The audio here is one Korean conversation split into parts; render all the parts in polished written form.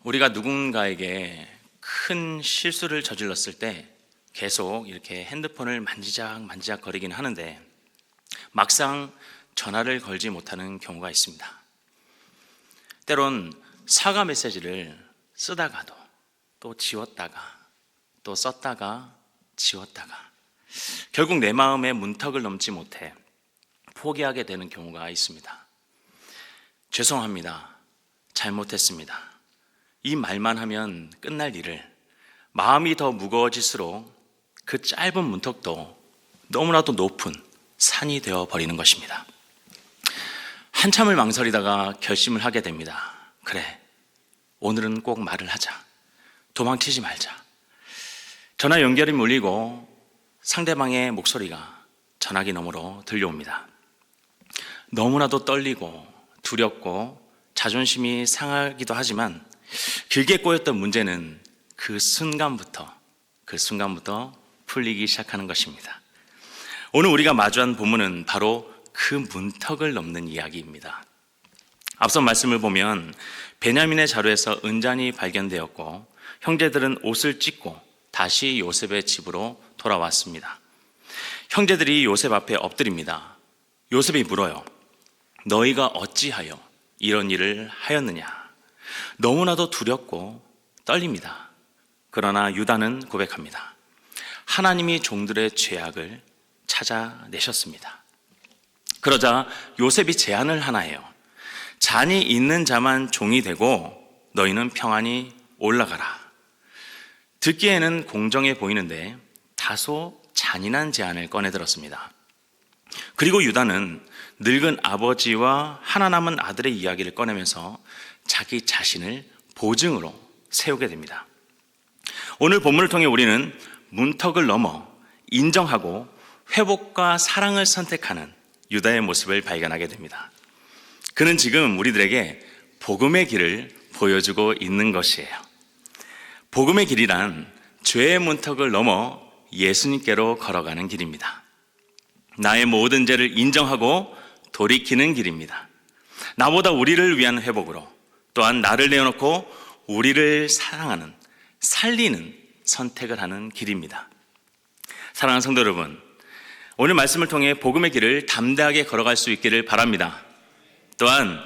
우리가 누군가에게 큰 실수를 저질렀을 때 계속 이렇게 핸드폰을 만지작 거리긴 하는데 막상 전화를 걸지 못하는 경우가 있습니다. 때론 사과 메시지를 쓰다가도 또 지웠다가 또 썼다가 지웠다가 결국 내 마음의 문턱을 넘지 못해 포기하게 되는 경우가 있습니다. 죄송합니다. 잘못했습니다. 이 말만 하면 끝날 일을 마음이 더 무거워질수록 그 짧은 문턱도 너무나도 높은 산이 되어 버리는 것입니다. 한참을 망설이다가 결심을 하게 됩니다. 그래, 오늘은 꼭 말을 하자. 도망치지 말자. 전화 연결이 물리고 상대방의 목소리가 전화기 너머로 들려옵니다. 너무나도 떨리고 두렵고 자존심이 상하기도 하지만 길게 꼬였던 문제는 그 순간부터 풀리기 시작하는 것입니다. 오늘 우리가 마주한 본문은 바로 그 문턱을 넘는 이야기입니다. 앞선 말씀을 보면 베냐민의 자루에서 은잔이 발견되었고 형제들은 옷을 찢고 다시 요셉의 집으로 돌아왔습니다. 형제들이 요셉 앞에 엎드립니다. 요셉이 물어요. 너희가 어찌하여 이런 일을 하였느냐? 너무나도 두렵고 떨립니다. 그러나 유다는 고백합니다. 하나님이 종들의 죄악을 찾아내셨습니다. 그러자 요셉이 제안을 하나 해요. 잔이 있는 자만 종이 되고 너희는 평안히 올라가라. 듣기에는 공정해 보이는데 다소 잔인한 제안을 꺼내들었습니다. 그리고 유다는 늙은 아버지와 하나 남은 아들의 이야기를 꺼내면서 자기 자신을 보증으로 세우게 됩니다. 오늘 본문을 통해 우리는 문턱을 넘어 인정하고 회복과 사랑을 선택하는 유다의 모습을 발견하게 됩니다. 그는 지금 우리들에게 복음의 길을 보여주고 있는 것이에요. 복음의 길이란 죄의 문턱을 넘어 예수님께로 걸어가는 길입니다. 나의 모든 죄를 인정하고 돌이키는 길입니다. 나보다 우리를 위한 회복으로 또한 나를 내어놓고 우리를 사랑하는, 살리는 선택을 하는 길입니다. 사랑하는 성도 여러분, 오늘 말씀을 통해 복음의 길을 담대하게 걸어갈 수 있기를 바랍니다. 또한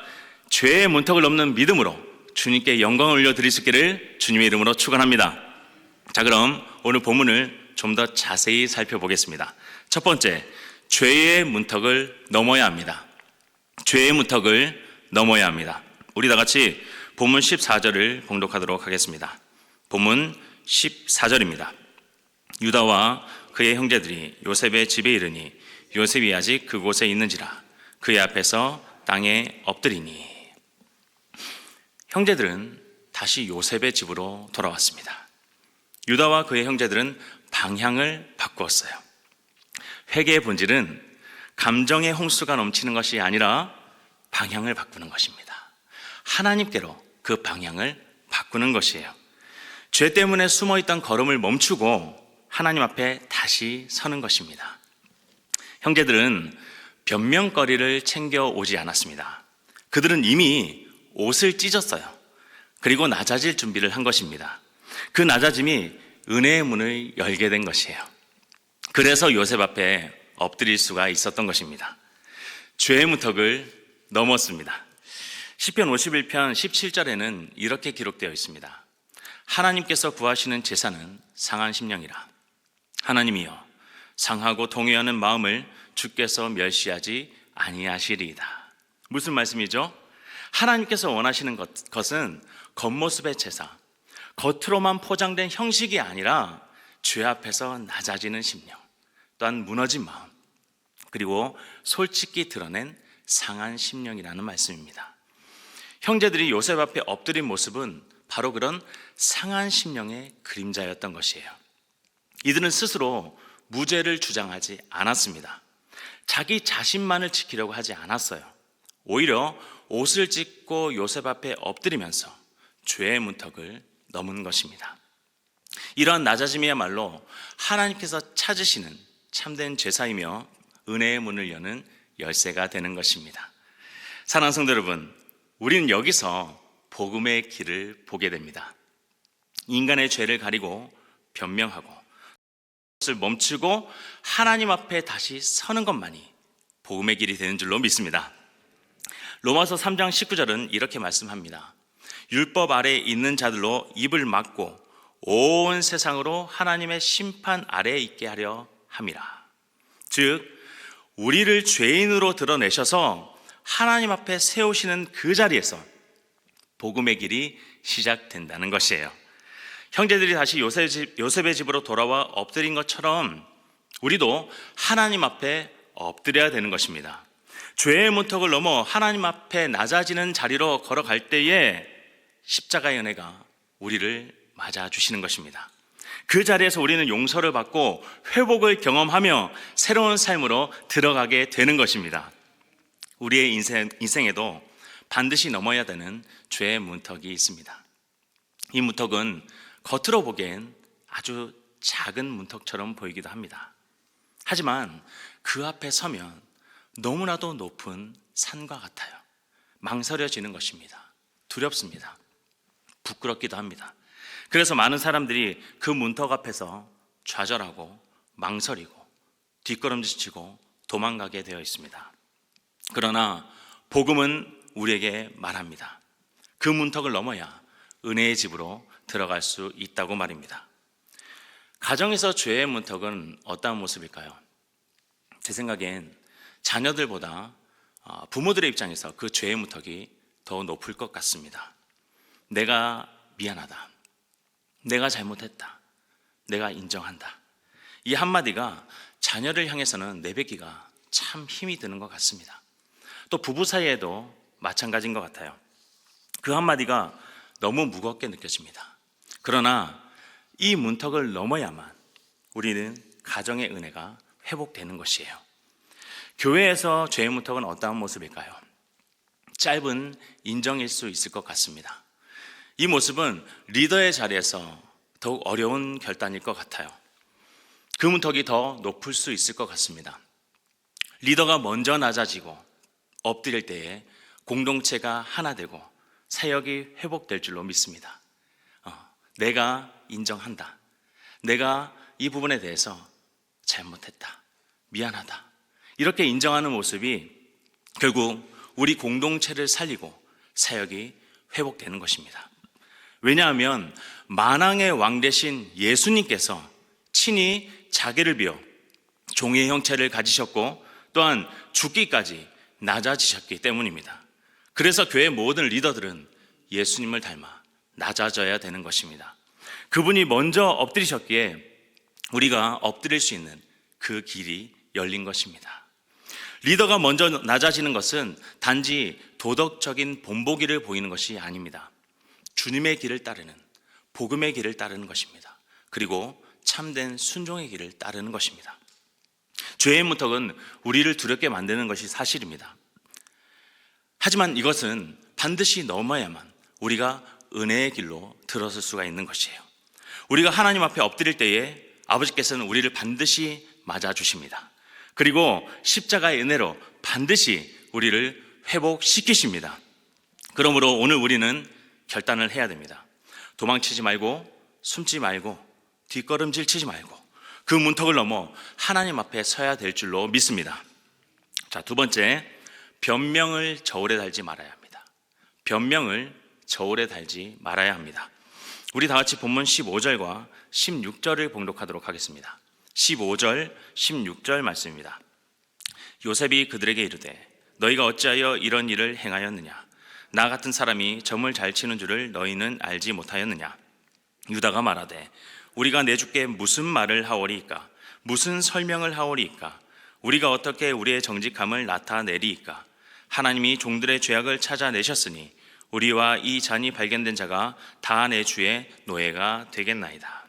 죄의 문턱을 넘는 믿음으로 주님께 영광을 올려드릴 수 있기를 주님의 이름으로 축원합니다. 자, 그럼 오늘 본문을 좀 더 자세히 살펴보겠습니다. 첫 번째, 죄의 문턱을 넘어야 합니다. 죄의 문턱을 넘어야 합니다. 우리 다 같이 본문 14절을 봉독하도록 하겠습니다. 본문 14절입니다. 유다와 그의 형제들이 요셉의 집에 이르니 요셉이 아직 그곳에 있는지라 그의 앞에서 땅에 엎드리니. 형제들은 다시 요셉의 집으로 돌아왔습니다. 유다와 그의 형제들은 방향을 바꾸었어요. 회개의 본질은 감정의 홍수가 넘치는 것이 아니라 방향을 바꾸는 것입니다. 하나님께로 그 방향을 바꾸는 것이에요. 죄 때문에 숨어있던 걸음을 멈추고 하나님 앞에 다시 서는 것입니다. 형제들은 변명거리를 챙겨오지 않았습니다. 그들은 이미 옷을 찢었어요. 그리고 낮아질 준비를 한 것입니다. 그 낮아짐이 은혜의 문을 열게 된 것이에요. 그래서 요셉 앞에 엎드릴 수가 있었던 것입니다. 죄의 문턱을 넘었습니다. 시편 51편 17절에는 이렇게 기록되어 있습니다. 하나님께서 구하시는 제사는 상한 심령이라. 하나님이여, 상하고 동요하는 마음을 주께서 멸시하지 아니하시리이다. 무슨 말씀이죠? 하나님께서 원하시는 것은 겉모습의 제사, 겉으로만 포장된 형식이 아니라 죄 앞에서 낮아지는 심령, 또한 무너진 마음, 그리고 솔직히 드러낸 상한 심령이라는 말씀입니다. 형제들이 요셉 앞에 엎드린 모습은 바로 그런 상한 심령의 그림자였던 것이에요. 이들은 스스로 무죄를 주장하지 않았습니다. 자기 자신만을 지키려고 하지 않았어요. 오히려 옷을 찢고 요셉 앞에 엎드리면서 죄의 문턱을 넘은 것입니다. 이러한 낮아짐이야말로 하나님께서 찾으시는 참된 제사이며 은혜의 문을 여는 열쇠가 되는 것입니다. 사랑하는 성도 여러분, 우리는 여기서 복음의 길을 보게 됩니다. 인간의 죄를 가리고 변명하고 그것을 멈추고 하나님 앞에 다시 서는 것만이 복음의 길이 되는 줄로 믿습니다. 로마서 3장 19절은 이렇게 말씀합니다. 율법 아래에 있는 자들로 입을 막고 온 세상으로 하나님의 심판 아래에 있게 하려 함이라. 즉 우리를 죄인으로 드러내셔서 하나님 앞에 세우시는 그 자리에서 복음의 길이 시작된다는 것이에요. 형제들이 다시 요셉의 집으로 돌아와 엎드린 것처럼 우리도 하나님 앞에 엎드려야 되는 것입니다. 죄의 문턱을 넘어 하나님 앞에 낮아지는 자리로 걸어갈 때에 십자가의 은혜가 우리를 맞아주시는 것입니다. 그 자리에서 우리는 용서를 받고 회복을 경험하며 새로운 삶으로 들어가게 되는 것입니다. 우리의 인생에도 반드시 넘어야 되는 죄의 문턱이 있습니다. 이 문턱은 겉으로 보기엔 아주 작은 문턱처럼 보이기도 합니다. 하지만 그 앞에 서면 너무나도 높은 산과 같아요. 망설여지는 것입니다. 두렵습니다. 부끄럽기도 합니다. 그래서 많은 사람들이 그 문턱 앞에서 좌절하고 망설이고 뒷걸음질치고 도망가게 되어 있습니다. 그러나 복음은 우리에게 말합니다. 그 문턱을 넘어야 은혜의 집으로 들어갈 수 있다고 말입니다. 가정에서 죄의 문턱은 어떠한 모습일까요? 제 생각엔 자녀들보다 부모들의 입장에서 그 죄의 문턱이 더 높을 것 같습니다. 내가 미안하다. 내가 잘못했다. 내가 인정한다. 이 한마디가 자녀를 향해서는 내뱉기가 참 힘이 드는 것 같습니다. 또 부부 사이에도 마찬가지인 것 같아요. 그 한마디가 너무 무겁게 느껴집니다. 그러나 이 문턱을 넘어야만 우리는 가정의 은혜가 회복되는 것이에요. 교회에서 죄의 문턱은 어떠한 모습일까요? 짧은 인정일 수 있을 것 같습니다. 이 모습은 리더의 자리에서 더욱 어려운 결단일 것 같아요. 그 문턱이 더 높을 수 있을 것 같습니다. 리더가 먼저 낮아지고 엎드릴 때에 공동체가 하나 되고 사역이 회복될 줄로 믿습니다. 내가 인정한다. 내가 이 부분에 대해서 잘못했다. 미안하다. 이렇게 인정하는 모습이 결국 우리 공동체를 살리고 사역이 회복되는 것입니다. 왜냐하면 만왕의 왕 되신 예수님께서 친히 자기를 비워 종의 형체를 가지셨고 또한 죽기까지 낮아지셨기 때문입니다. 그래서 교회 모든 리더들은 예수님을 닮아 낮아져야 되는 것입니다. 그분이 먼저 엎드리셨기에 우리가 엎드릴 수 있는 그 길이 열린 것입니다. 리더가 먼저 낮아지는 것은 단지 도덕적인 본보기를 보이는 것이 아닙니다. 주님의 길을 따르는, 복음의 길을 따르는 것입니다. 그리고 참된 순종의 길을 따르는 것입니다. 죄의 문턱은 우리를 두렵게 만드는 것이 사실입니다. 하지만 이것은 반드시 넘어야만 우리가 은혜의 길로 들어설 수가 있는 것이에요. 우리가 하나님 앞에 엎드릴 때에 아버지께서는 우리를 반드시 맞아주십니다. 그리고 십자가의 은혜로 반드시 우리를 회복시키십니다. 그러므로 오늘 우리는 결단을 해야 됩니다. 도망치지 말고 숨지 말고 뒷걸음질 치지 말고 그 문턱을 넘어 하나님 앞에 서야 될 줄로 믿습니다. 자, 두 번째, 변명을 저울에 달지 말아야 합니다. 변명을 저울에 달지 말아야 합니다. 우리 다 같이 본문 15절과 16절을 봉독하도록 하겠습니다. 15절, 16절 말씀입니다. 요셉이 그들에게 이르되 너희가 어찌하여 이런 일을 행하였느냐? 나 같은 사람이 점을 잘 치는 줄을 너희는 알지 못하였느냐? 유다가 말하되 우리가 내 주께 무슨 말을 하오리이까? 무슨 설명을 하오리이까? 우리가 어떻게 우리의 정직함을 나타내리이까? 하나님이 종들의 죄악을 찾아내셨으니 우리와 이 잔이 발견된 자가 다 내 주의 노예가 되겠나이다.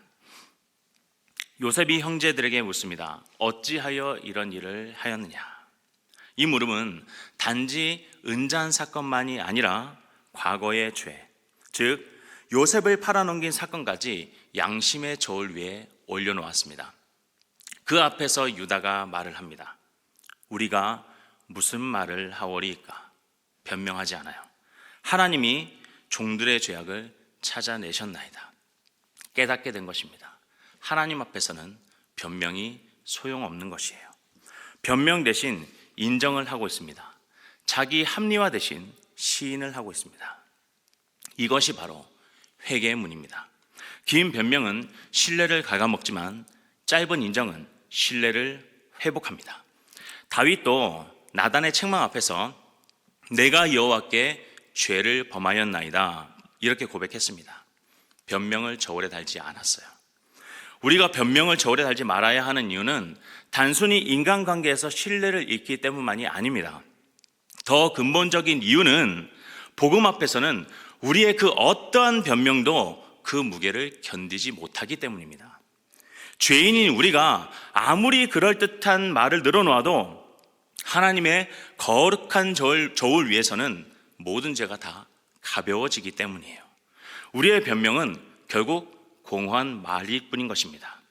요셉이 형제들에게 묻습니다. 어찌하여 이런 일을 하였느냐? 이 물음은 단지 은잔 사건만이 아니라 과거의 죄, 즉 요셉을 팔아넘긴 사건까지 양심의 저울 위에 올려놓았습니다. 그 앞에서 유다가 말을 합니다. 우리가 무슨 말을 하오리이까? 변명하지 않아요. 하나님이 종들의 죄악을 찾아내셨나이다. 깨닫게 된 것입니다. 하나님 앞에서는 변명이 소용없는 것이에요. 변명 대신 인정을 하고 있습니다. 자기 합리화 대신 시인을 하고 있습니다. 이것이 바로 회개의 문입니다. 긴 변명은 신뢰를 갉아먹지만 짧은 인정은 신뢰를 회복합니다. 다윗도 나단의 책망 앞에서 내가 여호와께 죄를 범하였나이다 이렇게 고백했습니다. 변명을 저울에 달지 않았어요. 우리가 변명을 저울에 달지 말아야 하는 이유는 단순히 인간관계에서 신뢰를 잃기 때문만이 아닙니다. 더 근본적인 이유는 복음 앞에서는 우리의 그 어떠한 변명도 그 무게를 견디지 못하기 때문입니다. 죄인인 우리가 아무리 그럴듯한 말을 늘어놓아도 하나님의 거룩한 저울 위에서는 모든 죄가 다 가벼워지기 때문이에요. 우리의 변명은 결국 공허한 말일 뿐인 것입니다.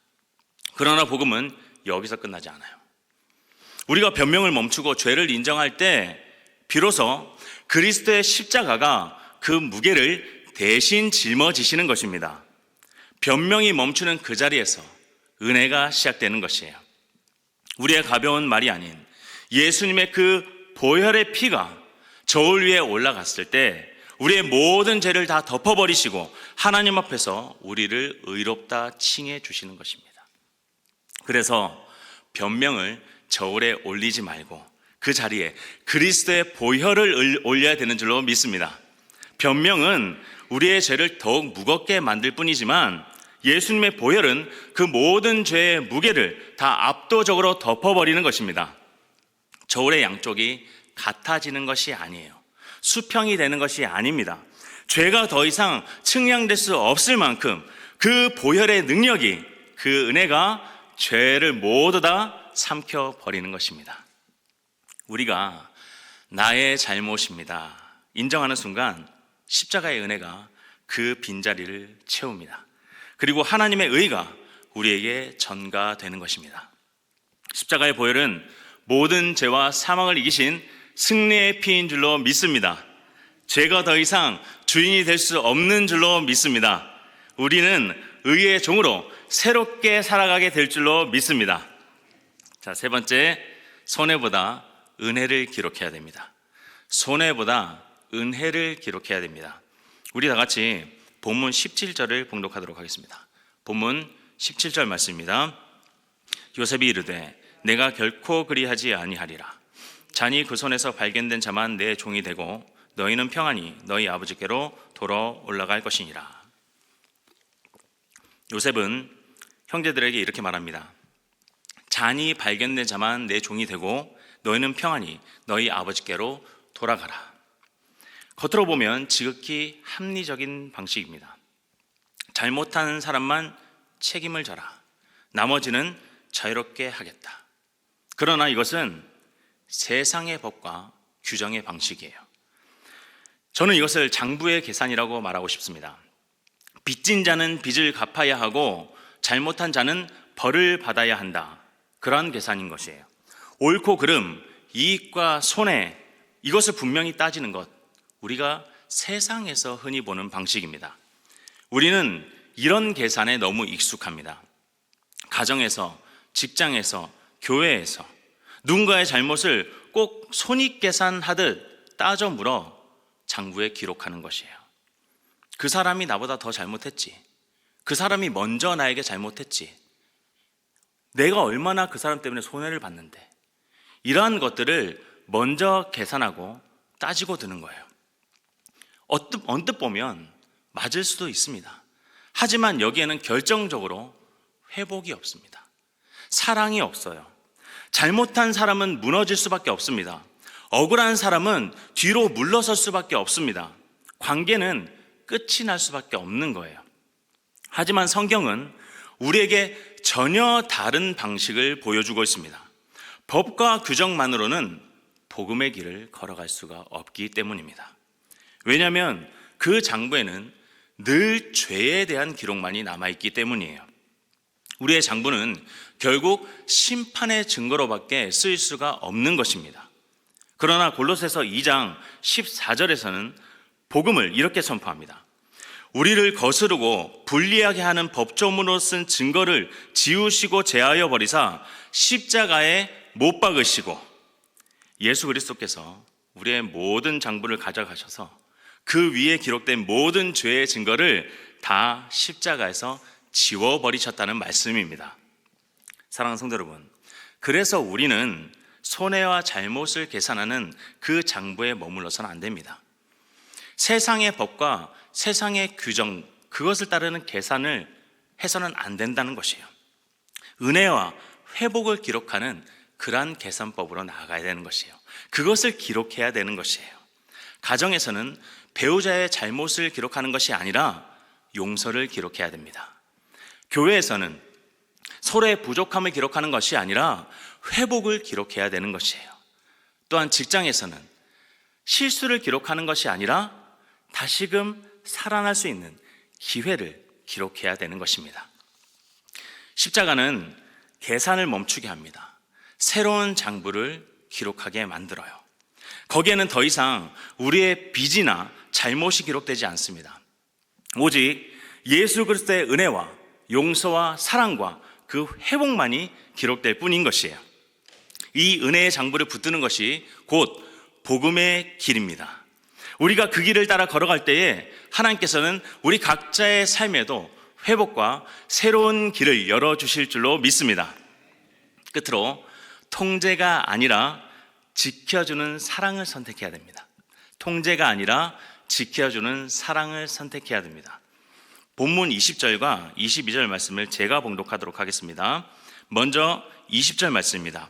그러나 복음은 여기서 끝나지 않아요. 우리가 변명을 멈추고 죄를 인정할 때 비로소 그리스도의 십자가가 그 무게를 대신 짊어지시는 것입니다. 변명이 멈추는 그 자리에서 은혜가 시작되는 것이에요. 우리의 가벼운 말이 아닌 예수님의 그 보혈의 피가 저울 위에 올라갔을 때 우리의 모든 죄를 다 덮어버리시고 하나님 앞에서 우리를 의롭다 칭해 주시는 것입니다. 그래서 변명을 저울에 올리지 말고 그 자리에 그리스도의 보혈을 올려야 되는 줄로 믿습니다. 변명은 우리의 죄를 더욱 무겁게 만들 뿐이지만 예수님의 보혈은 그 모든 죄의 무게를 다 압도적으로 덮어버리는 것입니다. 저울의 양쪽이 같아지는 것이 아니에요. 수평이 되는 것이 아닙니다. 죄가 더 이상 측량될 수 없을 만큼 그 보혈의 능력이, 그 은혜가 죄를 모두 다 삼켜버리는 것입니다. 우리가 나의 잘못입니다 인정하는 순간 십자가의 은혜가 그 빈자리를 채웁니다. 그리고 하나님의 의가 우리에게 전가되는 것입니다. 십자가의 보혈은 모든 죄와 사망을 이기신 승리의 피인 줄로 믿습니다. 죄가 더 이상 주인이 될 수 없는 줄로 믿습니다. 우리는 의의 종으로 새롭게 살아가게 될 줄로 믿습니다. 자, 세 번째, 손해보다 은혜를 기록해야 됩니다. 손해보다 은혜를 기록해야 됩니다. 우리 다 같이 본문 17절을 봉독하도록 하겠습니다. 본문 17절 말씀입니다. 요셉이 이르되 내가 결코 그리하지 아니하리라. 잔이 그 손에서 발견된 자만 내 종이 되고 너희는 평안히 너희 아버지께로 돌아 올라갈 것이니라. 요셉은 형제들에게 이렇게 말합니다. 잔이 발견된 자만 내 종이 되고 너희는 평안히 너희 아버지께로 돌아가라. 겉으로 보면 지극히 합리적인 방식입니다. 잘못한 사람만 책임을 져라. 나머지는 자유롭게 하겠다. 그러나 이것은 세상의 법과 규정의 방식이에요. 저는 이것을 장부의 계산이라고 말하고 싶습니다. 빚진 자는 빚을 갚아야 하고 잘못한 자는 벌을 받아야 한다. 그러한 계산인 것이에요. 옳고 그름, 이익과 손해, 이것을 분명히 따지는 것, 우리가 세상에서 흔히 보는 방식입니다. 우리는 이런 계산에 너무 익숙합니다. 가정에서, 직장에서, 교회에서 누군가의 잘못을 꼭 손익계산하듯 따져 물어 장부에 기록하는 것이에요. 그 사람이 나보다 더 잘못했지. 그 사람이 먼저 나에게 잘못했지. 내가 얼마나 그 사람 때문에 손해를 봤는데. 이러한 것들을 먼저 계산하고 따지고 드는 거예요. 언뜻 보면 맞을 수도 있습니다. 하지만 여기에는 결정적으로 회복이 없습니다. 사랑이 없어요. 잘못한 사람은 무너질 수밖에 없습니다. 억울한 사람은 뒤로 물러설 수밖에 없습니다. 관계는 끝이 날 수밖에 없는 거예요. 하지만 성경은 우리에게 전혀 다른 방식을 보여주고 있습니다. 법과 규정만으로는 복음의 길을 걸어갈 수가 없기 때문입니다. 왜냐하면 그 장부에는 늘 죄에 대한 기록만이 남아있기 때문이에요. 우리의 장부는 결국 심판의 증거로밖에 쓰일 수가 없는 것입니다. 그러나 골로새서 2장 14절에서는 복음을 이렇게 선포합니다. 우리를 거스르고 불리하게 하는 법조문으로 쓴 증거를 지우시고 제하여 버리사 십자가에 못 박으시고, 예수 그리스도께서 우리의 모든 장부를 가져가셔서 그 위에 기록된 모든 죄의 증거를 다 십자가에서 지워버리셨다는 말씀입니다. 사랑하는 성도 여러분, 그래서 우리는 손해와 잘못을 계산하는 그 장부에 머물러서는 안 됩니다. 세상의 법과 세상의 규정, 그것을 따르는 계산을 해서는 안 된다는 것이에요. 은혜와 회복을 기록하는 그러한 계산법으로 나아가야 되는 것이에요. 그것을 기록해야 되는 것이에요. 가정에서는 배우자의 잘못을 기록하는 것이 아니라 용서를 기록해야 됩니다. 교회에서는 서로의 부족함을 기록하는 것이 아니라 회복을 기록해야 되는 것이에요. 또한 직장에서는 실수를 기록하는 것이 아니라 다시금 살아날 수 있는 기회를 기록해야 되는 것입니다. 십자가는 계산을 멈추게 합니다. 새로운 장부를 기록하게 만들어요. 거기에는 더 이상 우리의 빚이나 잘못이 기록되지 않습니다. 오직 예수 그리스도의 은혜와 용서와 사랑과 그 회복만이 기록될 뿐인 것이에요. 이 은혜의 장부를 붙드는 것이 곧 복음의 길입니다. 우리가 그 길을 따라 걸어갈 때에 하나님께서는 우리 각자의 삶에도 회복과 새로운 길을 열어주실 줄로 믿습니다. 끝으로 통제가 아니라 지켜주는 사랑을 선택해야 됩니다. 통제가 아니라 지켜주는 사랑을 선택해야 됩니다. 본문 20절과 22절 말씀을 제가 봉독하도록 하겠습니다. 먼저 20절 말씀입니다.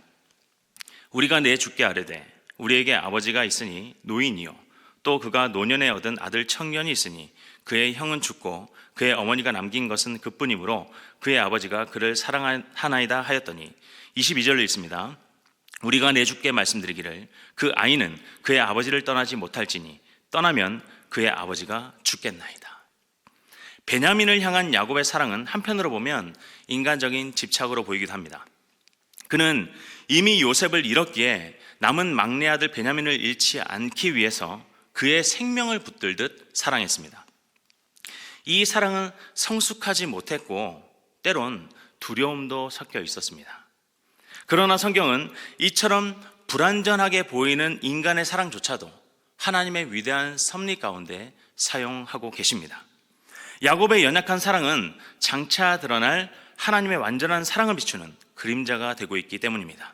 우리가 내 주께 아뢰되 우리에게 아버지가 있으니 노인이요 또 그가 노년에 얻은 아들 청년이 있으니 그의 형은 죽고 그의 어머니가 남긴 것은 그뿐이므로 그의 아버지가 그를 사랑하나이다 하였더니 22절로 있습니다. 우리가 내 주께 말씀드리기를 그 아이는 그의 아버지를 떠나지 못할지니 떠나면 그의 아버지가 죽겠나이다. 베냐민을 향한 야곱의 사랑은 한편으로 보면 인간적인 집착으로 보이기도 합니다. 그는 이미 요셉을 잃었기에 남은 막내 아들 베냐민을 잃지 않기 위해서 그의 생명을 붙들듯 사랑했습니다. 이 사랑은 성숙하지 못했고 때론 두려움도 섞여 있었습니다. 그러나 성경은 이처럼 불완전하게 보이는 인간의 사랑조차도 하나님의 위대한 섭리 가운데 사용하고 계십니다. 야곱의 연약한 사랑은 장차 드러날 하나님의 완전한 사랑을 비추는 그림자가 되고 있기 때문입니다.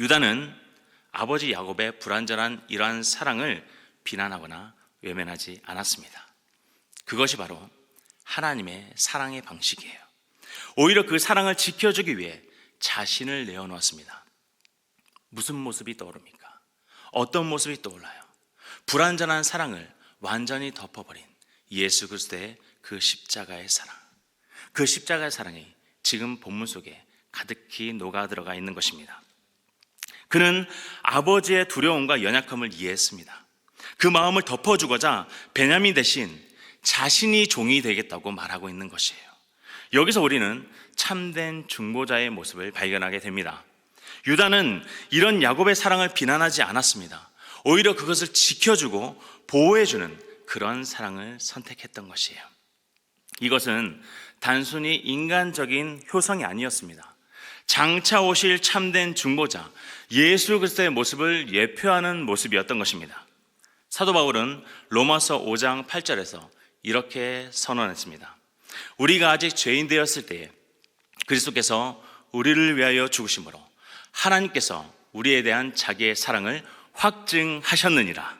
유다는 아버지 야곱의 불완전한 이러한 사랑을 비난하거나 외면하지 않았습니다. 그것이 바로 하나님의 사랑의 방식이에요. 오히려 그 사랑을 지켜주기 위해 자신을 내어놓았습니다. 무슨 모습이 떠오릅니까? 어떤 모습이 떠올라요? 불완전한 사랑을 완전히 덮어버린 예수 그리스도의 그 십자가의 사랑, 그 십자가의 사랑이 지금 본문 속에 가득히 녹아 들어가 있는 것입니다. 그는 아버지의 두려움과 연약함을 이해했습니다. 그 마음을 덮어주고자 베냐민 대신 자신이 종이 되겠다고 말하고 있는 것이에요. 여기서 우리는 참된 중보자의 모습을 발견하게 됩니다. 유다는 이런 야곱의 사랑을 비난하지 않았습니다. 오히려 그것을 지켜주고 보호해주는 그런 사랑을 선택했던 것이에요. 이것은 단순히 인간적인 효성이 아니었습니다. 장차 오실 참된 중보자 예수 그리스도의 모습을 예표하는 모습이었던 것입니다. 사도 바울은 로마서 5장 8절에서 이렇게 선언했습니다. 우리가 아직 죄인 되었을 때에 그리스도께서 우리를 위하여 죽으심으로 하나님께서 우리에 대한 자기의 사랑을 확증하셨느니라.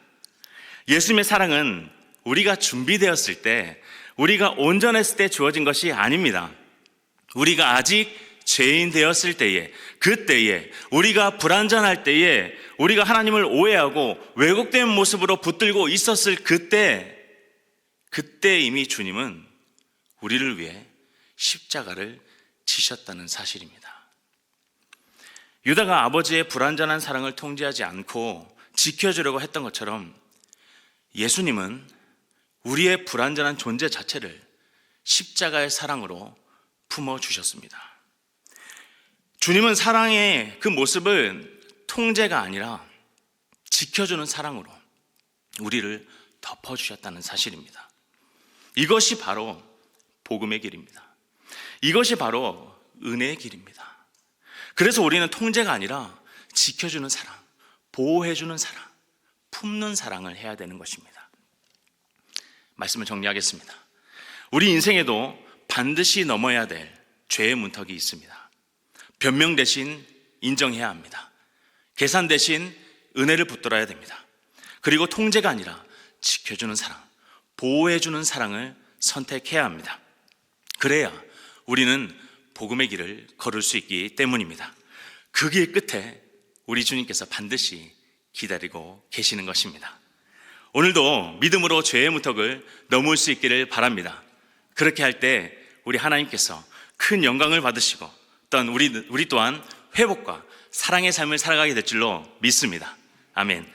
예수님의 사랑은 우리가 준비되었을 때, 우리가 온전했을 때 주어진 것이 아닙니다. 우리가 아직 죄인 되었을 때에, 그때에, 우리가 불완전할 때에, 우리가 하나님을 오해하고 왜곡된 모습으로 붙들고 있었을 그때 이미 주님은 우리를 위해 십자가를 지셨다는 사실입니다. 유다가 아버지의 불완전한 사랑을 통제하지 않고 지켜주려고 했던 것처럼 예수님은 우리의 불완전한 존재 자체를 십자가의 사랑으로 품어주셨습니다. 주님은 사랑의 그 모습을 통제가 아니라 지켜주는 사랑으로 우리를 덮어주셨다는 사실입니다. 이것이 바로 복음의 길입니다. 이것이 바로 은혜의 길입니다. 그래서 우리는 통제가 아니라 지켜주는 사랑, 보호해주는 사랑, 품는 사랑을 해야 되는 것입니다. 말씀을 정리하겠습니다. 우리 인생에도 반드시 넘어야 될 죄의 문턱이 있습니다. 변명 대신 인정해야 합니다. 계산 대신 은혜를 붙들어야 됩니다. 그리고 통제가 아니라 지켜주는 사랑, 보호해주는 사랑을 선택해야 합니다. 그래야 우리는 복음의 길을 걸을 수 있기 때문입니다. 그 길 끝에 우리 주님께서 반드시 기다리고 계시는 것입니다. 오늘도 믿음으로 죄의 문턱을 넘을 수 있기를 바랍니다. 그렇게 할 때 우리 하나님께서 큰 영광을 받으시고 또한 우리 또한 회복과 사랑의 삶을 살아가게 될 줄로 믿습니다. 아멘.